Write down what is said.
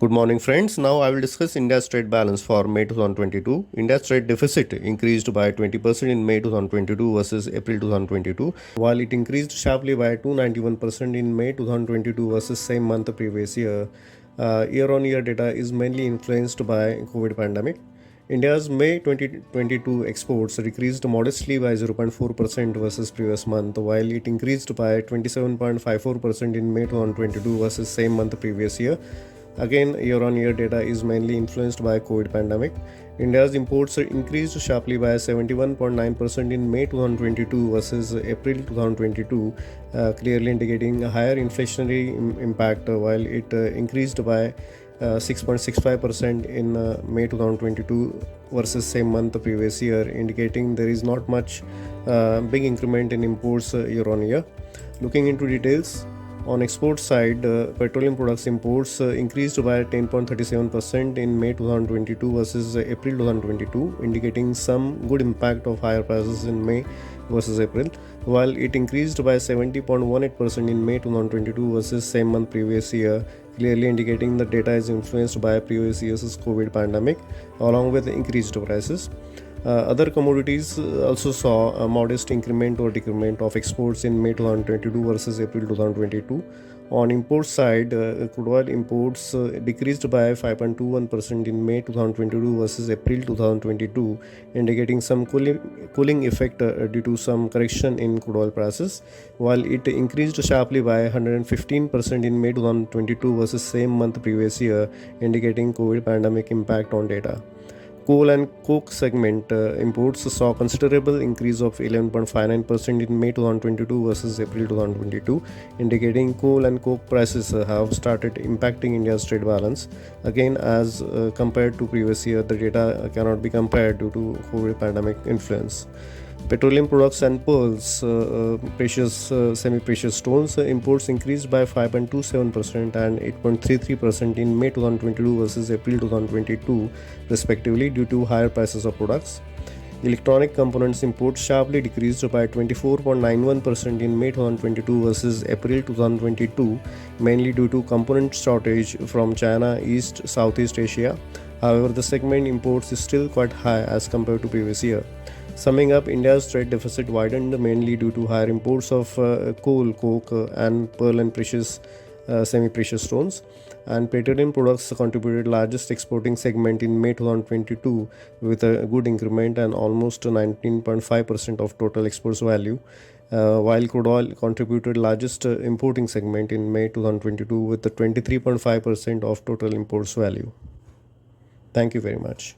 Good morning, friends. Now I will discuss India's trade balance for May 2022. India's trade deficit increased by 20% in May 2022 versus April 2022, while it increased sharply by 291% in May 2022 versus same month the previous year. Year-on-year data is mainly influenced by COVID pandemic. India's May 2022 exports decreased modestly by 0.4% versus previous month, while it increased by 27.54% in May 2022 versus same month previous year. Again, year-on-year data is mainly influenced by COVID pandemic. India's imports increased sharply by 71.9% in May 2022 versus April 2022, clearly indicating a higher inflationary impact, while it increased by 6.65% in May 2022 versus same month the previous year, indicating there is not much big increment in imports year on year. Looking into details, on export side, petroleum products imports increased by 10.37% in May 2022 versus April 2022, indicating some good impact of higher prices in May versus April, while it increased by 70.18% in May 2022 versus same month previous year, clearly indicating the data is influenced by previous year's COVID pandemic along with increased prices. Other commodities also saw a modest increment or decrement of exports in May 2022 versus April 2022. On import side, crude oil imports decreased by 5.21% in May 2022 versus April 2022, indicating some cooling effect due to some correction in crude oil prices, while it increased sharply by 115% in May 2022 versus same month previous year, indicating COVID pandemic impact on data. Coal and coke segment imports saw considerable increase of 11.59% in May 2022 versus April 2022, indicating coal and coke prices have started impacting India's trade balance. Again, as compared to previous year, the data cannot be compared due to COVID pandemic influence. Petroleum products and pearls, semi-precious stones imports increased by 5.27% and 8.33% in May 2022 versus April 2022, respectively, due to higher prices of products. Electronic components imports sharply decreased by 24.91% in May 2022 versus April 2022, mainly due to component shortage from China, East, Southeast Asia. However, the segment imports is still quite high as compared to previous year. Summing up, India's trade deficit widened mainly due to higher imports of coal, coke, and pearl and semi-precious stones. And petroleum products contributed largest exporting segment in May 2022 with a good increment and almost 19.5% of total exports value, while crude oil contributed largest importing segment in May 2022 with the 23.5% of total imports value. Thank you very much.